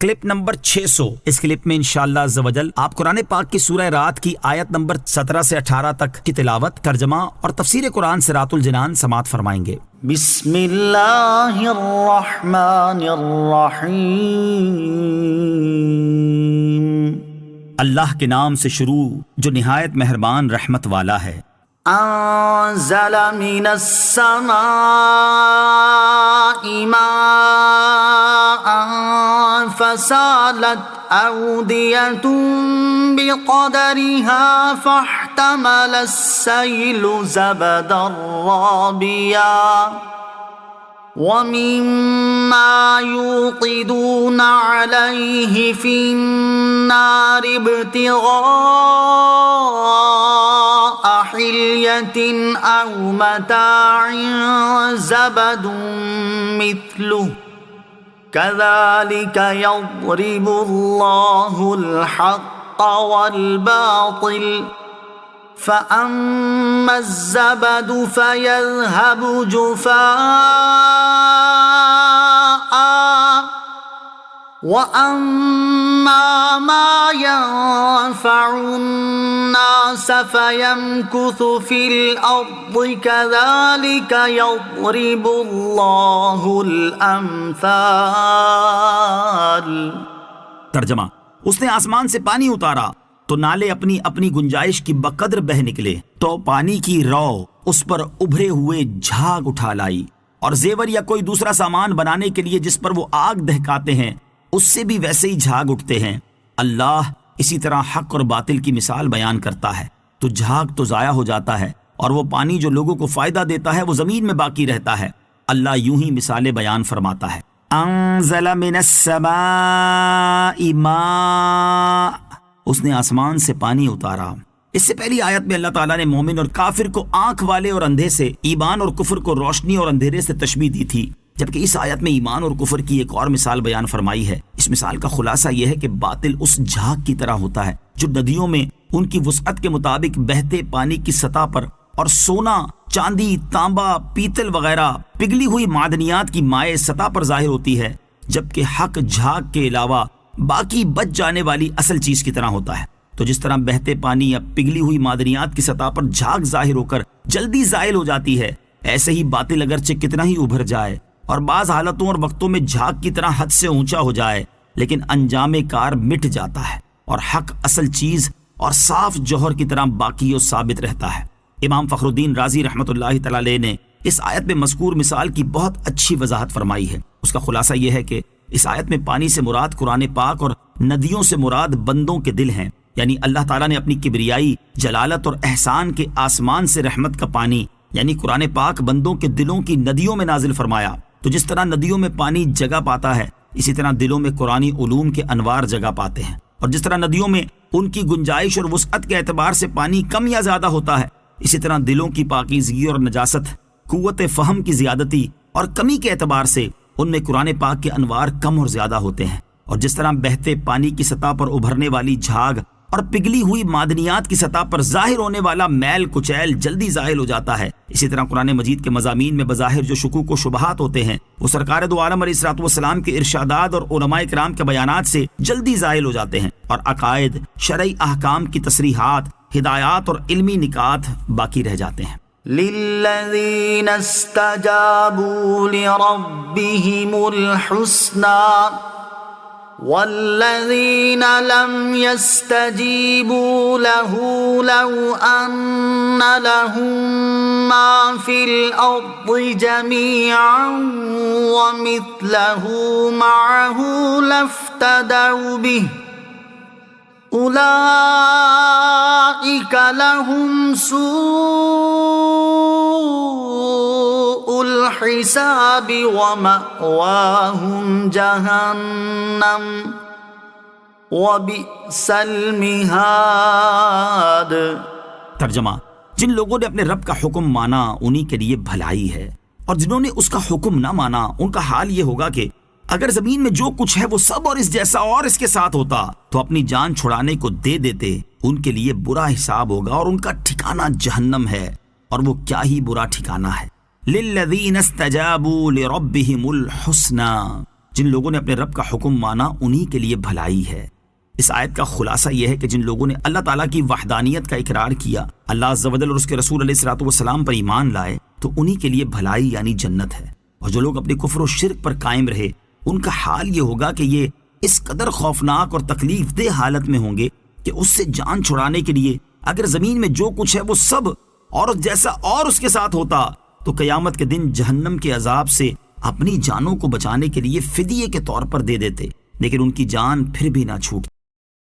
Clip number 600۔ اس clip میں انشاءاللہ عز و جل آپ قرآن پاک کی سورہ رات کی آیت نمبر 17 سے 18 تک کی تلاوت، ترجمہ اور تفسیر قرآن صراط الجنان سماعت فرمائیں گے۔ بسم اللہ الرحمن الرحیم۔ اللہ کے نام سے شروع جو نہایت مہربان رحمت والا ہے۔ انزل من السماء ماء فسالت أودية بقدرها فاحتمل السيل زبدا رابيا ومما يوقدون عليه في النار ابتغاء حلية أو متاع زبد مثله كذلك يضرب الله الحق والباطل فأما الزبد فيذهب جفاء وأما ما ينفع الناس فيمكث في الأرض كذلك يضرب الله الأمثال۔ ترجمہ، اس نے آسمان سے پانی اتارا تو نالے اپنی اپنی گنجائش کی بقدر بہہ نکلے، تو پانی کی رو اس پر ابھرے ہوئے جھاگ اٹھا لائی، اور زیور یا کوئی دوسرا سامان بنانے کے لیے جس پر وہ آگ دہکاتے ہیں اس سے بھی ویسے ہی جھاگ اٹھتے ہیں۔ اللہ اسی طرح حق اور باطل کی مثال بیان کرتا ہے، تو جھاگ تو ضائع ہو جاتا ہے اور وہ پانی جو لوگوں کو فائدہ دیتا ہے وہ زمین میں باقی رہتا ہے۔ اللہ یوں ہی مثالیں بیان فرماتا ہے۔ انزل من السماء ماء، اس نے آسمان سے پانی اتارا۔ اس سے پہلی آیت میں اللہ تعالیٰ نے مومن اور کافر کو آنکھ والے اور اندھے سے، ایمان اور کفر کو روشنی اور اندھیرے سے تشبیہ دی تھی، جبکہ اس آیت میں ایمان اور کفر کی ایک اور مثال بیان فرمائی ہے۔ اس مثال کا خلاصہ یہ ہے کہ باطل اس جھاگ کی طرح ہوتا ہے جو ندیوں میں ان کی وسعت کے مطابق بہتے پانی کی سطح پر اور سونا، چاندی، تانبا، پیتل وغیرہ پگھلی ہوئی معدنیات کی مائع سطح پر ظاہر ہوتی ہے، جبکہ حق جھاگ کے علاوہ باقی بچ جانے والی اصل چیز کی طرح ہوتا ہے۔ تو جس طرح بہتے پانی یا پگھلی ہوئی معدنیات کی سطح پر جھاگ ظاہر ہو کر جلدی زائل ہو جاتی ہے، ایسے ہی باطل اگرچہ کتنا ہی ابھر جائے اور بعض حالتوں اور وقتوں میں جھاگ کی طرح حد سے اونچا ہو جائے، لیکن انجام کار مٹ جاتا ہے، اور حق اصل چیز اور صاف جوہر کی طرح باقی و ثابت رہتا ہے۔ امام فخر الدین رازی رحمۃ اللہ تعالی علیہ نے اس آیت میں مذکور مثال کی بہت اچھی وضاحت فرمائی ہے۔ اس کا خلاصہ یہ ہے کہ اس آیت میں پانی سے مراد قرآن پاک اور ندیوں سے مراد بندوں کے دل ہیں، یعنی اللہ تعالیٰ نے اپنی کبریائی، جلالت اور احسان کے آسمان سے رحمت کا پانی یعنی قرآن پاک بندوں کے دلوں کی ندیوں میں نازل فرمایا۔ تو جس طرح ندیوں میں پانی جگہ پاتا ہے، اسی طرح دلوں میں قرآنی علوم کے انوار جگہ پاتے ہیں، اور جس طرح ندیوں میں ان کی گنجائش اور وسعت کے اعتبار سے پانی کم یا زیادہ ہوتا ہے، اسی طرح دلوں کی پاکیزگی اور نجاست، قوت فہم کی زیادتی اور کمی کے اعتبار سے ان میں قرآن پاک کے انوار کم اور زیادہ ہوتے ہیں۔ اور جس طرح بہتے پانی کی سطح پر ابھرنے والی جھاگ اور پگھلی ہوئی معدنیات کی سطح پر ظاہر ہونے والا میل کچیل جلدی زائل ہو جاتا ہے، اسی طرح قرآن مجید کے مضامین میں بظاہر جو شکوک و شبہات ہوتے ہیں وہ سرکار دو عالم علیہ الصلوۃ والسلام کے ارشادات اور علماء کرام کے بیانات سے جلدی زائل ہو جاتے ہیں، اور عقائد، شرعی احکام کی تصریحات، ہدایات اور علمی نکات باقی رہ جاتے ہیں۔ للذین استجابوا لربهم الحسنى والذین لم يستجیبوا له لو ان لهم ما في الارض جميعا ومثله معه لافتدوا به اولئک لهم سوء الحساب ومأواهم جہنم وبئس المہاد۔ ترجمہ، جن لوگوں نے اپنے رب کا حکم مانا انہی کے لیے بھلائی ہے، اور جنہوں نے اس کا حکم نہ مانا ان کا حال یہ ہوگا کہ اگر زمین میں جو کچھ ہے وہ سب اور اس جیسا اور اس کے ساتھ ہوتا تو اپنی جان چھڑانے کو دے دیتے۔ ان کے لیے برا حساب ہوگا اور ان کا ٹھکانہ جہنم ہے، اور وہ کیا ہی برا ٹھکانہ ہے۔ للذین استجابوا لربهم الحسنى، جن لوگوں نے اپنے رب کا حکم مانا انہی کے لیے بھلائی ہے۔ اس آیت کا خلاصہ یہ ہے کہ جن لوگوں نے اللہ تعالیٰ کی وحدانیت کا اقرار کیا، اللہ عز و جل اور اس کے رسول علیہ الصلوۃ والسلام پر ایمان لائے، تو انہی کے لیے بھلائی یعنی جنت ہے۔ اور جو لوگ اپنے کفر و شرک پر قائم رہے، ان کا حال یہ ہوگا کہ یہ اس قدر خوفناک اور تکلیف دہ حالت میں ہوں گے کہ اس سے جان چھڑانے کے لیے اگر زمین میں جو کچھ ہے وہ سب اور جیسا اور اس کے ساتھ ہوتا، تو قیامت کے دن جہنم کے عذاب سے اپنی جانوں کو بچانے کے لیے فدیے کے طور پر دے دیتے، لیکن ان کی جان پھر بھی نہ چھوٹتی۔